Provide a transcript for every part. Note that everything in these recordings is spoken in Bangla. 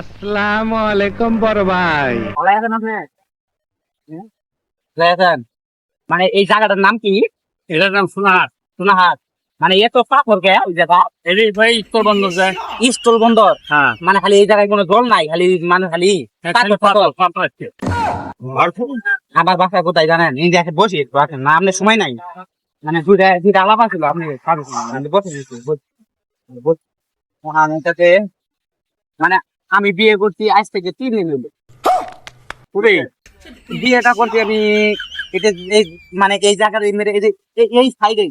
আসসালামু আলাইকুম বড় ভাই। ভালো আছেন আপনি? হ্যাঁ? ভালো আছেন? মানে এই জায়গাটার নাম কি? এটার নাম সোনাহাট। সোনাহাট। মানে এত পাথর কে ওই জায়গা? এটাই ভাই স্থল বন্দর যায়। স্থল বন্দর। হ্যাঁ, মানে খালি এই জায়গায় কোনো জল নাই, খালি মানে খালি পাথর পাথর। পাথর আছে। আমার বাসা কোথায় জানেন? এই যে এসে বসি বসেন না, আপনার সময় নাই। মানে দুইটা আলাপ আছিল আপনি এটাতে মানে আমি বিয়ে করছি আজ থেকে 3 দিন হলো। পুরে বিয়েটা করছি আমি এটা এই মানে এই জায়গার এই মেরে এই সাইডে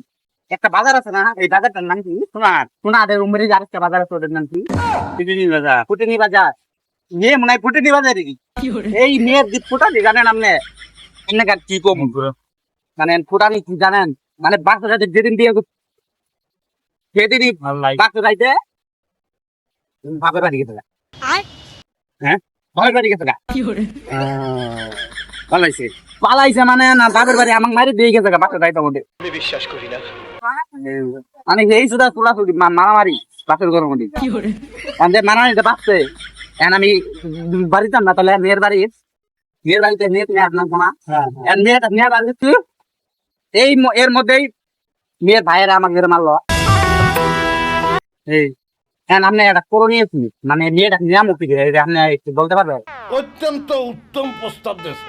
একটা বাজার আছে না, এই বাজারটার নাম কি? সোনাহাট, সোনাদের উমরে যে আরেকটা বাজার আছে ওটার নাম কি? তিতিনি বাজার। ফুটেনি বাজার। মেয়ে মনে হয় ফুটেনি বাজারে এই মেয়ের দ্বীপ ফুটানি জানেন আপনি? এমনি কি কম জানেন ফুটানি কি জানেন? মানে বাচ্চাদের যেদিন বিয়ে করছে সেদিনই ভালো লাগে। বাচ্চা যাইতে বাপের বাড়ি গেছে গা। হ্যাঁ? বাপের বাড়ি গেছে গা। ভালো লাগছে। পালাইছে মানে না বাপের বাড়ি আমাকে মারি দিয়ে গেছে গা বাচ্চা যাইতে মধ্যে। বিশ্বাস করি না। মানে এই সুদা তুলা তুলি মারামারি বাপের ঘরের মধ্যে মারামারিতে বাঁচছে। এখন আমি বাড়িতাম না, তাহলে মেয়ের বাড়িতে মেয়ে তুমি আসলাম না। মেয়েটা মেয়ের বাড়িতে এই এর মধ্যেই মেয়ের ভাইয়েরা আমাকে মারলো। এই এখন আপনি একটা করণীয় কি, মানে মেয়েটা নিয়ামক কি আপনি একটু বলতে পারবেন? অত্যন্ত উত্তম প্রস্তাব দেশ।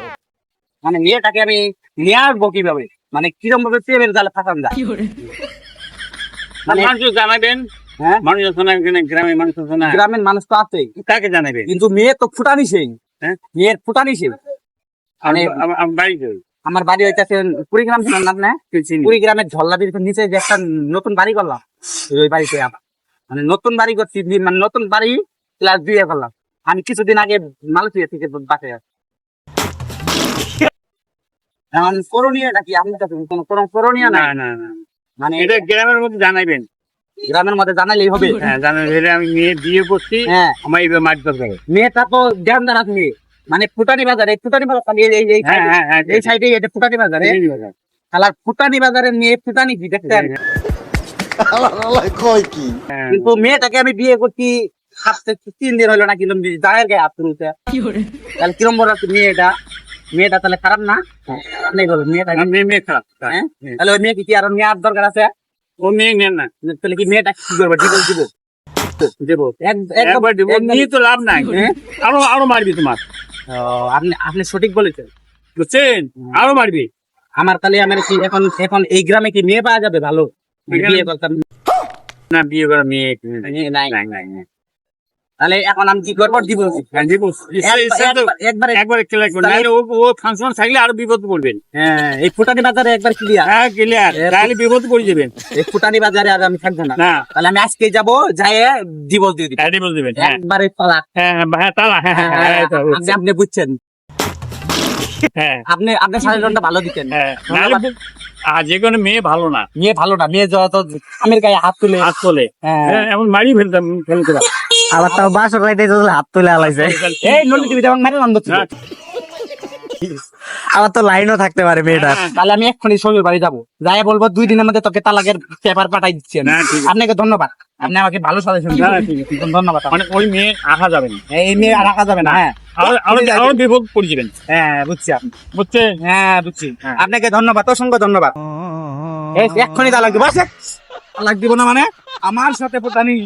মানে মেয়েটাকে আমি নিয়ে আসবো কিভাবে, মানে কিরকম ভাবে প্রেমের জালে ফাঁসান যায়? মানে মানুষ জানাবেন। হ্যাঁ, মানুষ আছে না এখানে, গ্রামের মানুষ আছে না, গ্রামের মানুষ তো আছে, কাকে জানাবেন? কিন্তু মেয়ে তো ফুটানি সেই। হ্যাঁ? মেয়ের ফুটানি সেই। মানে আমার বাড়িতে আমার বাড়ি হইতেছে কুড়িগ্রাম, ছিলেন আপনি? কুড়িগ্রামের ঝল্লাবির নিচে যে একটা নতুন বাড়ি করলাম, ওই বাড়িতে মানে নতুন বাড়ি করছি, মানে নতুন বাড়ি প্লাস বিয়ে করলাম আমি কিছুদিন আগে মালয়েশিয়া থেকে বাসে। এখন করণীয় নাকি আপনার কাছে কোনো করণীয় না নাই? না না, মানে এটা গ্রামের মধ্যে জানাবেন। গ্রামের মধ্যে জানালেই হবে? হ্যাঁ, জানাবেন আমি মেয়ে বিয়ে করছি, হ্যাঁ, আমার এইবার মাটি দরকার। মেয়েটা তো জ্ঞান দ্বারা তুমি মানে ফুটানি বাজার, এই ফুটানি বাজার হ্যাঁ হ্যাঁ হ্যাঁ, এই সাইডে এটা ফুটানি বাজারে খেলার ফুটানি বাজারে নিয়ে ফুটানি কি দেখতেন? কয় কি? কিন্তু মেয়েটাকে আমি বিয়ে করছি 3 দিন হলো না, কিরম দায়ের গায়ে হাত তুলতে, তাহলে কিরম বড় মেয়েটা তাহলে খারাপ না? আপনি বলুন মেয়েটা মেয়ে খারাপ। হ্যাঁ, তাহলে ওই মেয়েকে কি আরো নেওয়ার দরকার আছে? ও মেয়ে নেন না, তাহলে কি মেয়েটা কি করবো? দেবো একবার দিব, নিয়ে তো লাভ নাই। হ্যাঁ? আরো মারবি তোমার, আপনি সঠিক বলেছেন, বুঝছেন? আরো মারবি। আমার তাহলে আমার কি এখন এখন এই গ্রামে কি মেয়ে পাওয়া যাবে ভালো? বিয়ে করতাম না, বিয়ে করা মেয়ে নাই। নাই নাই নাই। তাহলে এখন আমি কি করবো? দিব হ্যাঁ, দিব। একবারে। একবারে ক্লিয়ার করবেন, নাহলে ও ফাংশন থাকলে আরো বিপদ পড়বেন। হ্যাঁ, এই ফুটানি বাজারে একবার ক্লিয়ার। হ্যাঁ, ক্লিয়ার, তাহলে বিপদ পড়ে যাবেন। এই ফুটানি বাজারে আর আমি থাকবো না। না, তাহলে আমি আজকে যাবো, যাই ডিভোর্স দিয়ে দিব হ্যাঁ, ডিভোর্স দিবেন। হ্যাঁ একবারে তালাক। হ্যাঁ হ্যাঁ, তালা। হ্যাঁ হ্যাঁ হ্যাঁ, আপনি বুঝছেন, হ্যাঁ আপনি সাজেশনটা ভালো দিচ্ছেন। হ্যাঁ, নাহলে যে কোনো মেয়ে ভালো না, মেয়ে ভালো না, মেয়ে যত আমের গায়ে হাত তুলে হাত তোলে। হ্যাঁ, এমন মারি ফেলতে আবার তাও বাসর রাইতে হাত তুলে আলাইছে। এই নলি টিভি দেওয়া মারে নন্দ আবার তো লাইনও থাকতে পারে মেয়েটা। তাহলে আমি এক্ষুনি শ্বশুর বাড়ি যাবো, যাই বলবো 2 দিনের মধ্যে তোকে তালাকের পেপার পাঠাই দিচ্ছি আমি। না, ঠিক আছে। আপনাকে ধন্যবাদ, আপনি আমাকে ভালো সাজেশন দিয়েছেন, ধন্যবাদ। মানে ওই মেয়ে আসা যাবে না, এই মেয়ে আর রাখা যাবে না। হ্যাঁ, আরো বিপদ পড়ে যাবেন। হ্যাঁ বুঝছি আপনি, বুঝছেন? হ্যাঁ বুঝছি। হ্যাঁ। আপনাকে ধন্যবাদ, অসংখ্য ধন্যবাদ। এই এক্ষুনি তালাক দিব, তালাক দিব না মানে আমার সাথে ফুটানি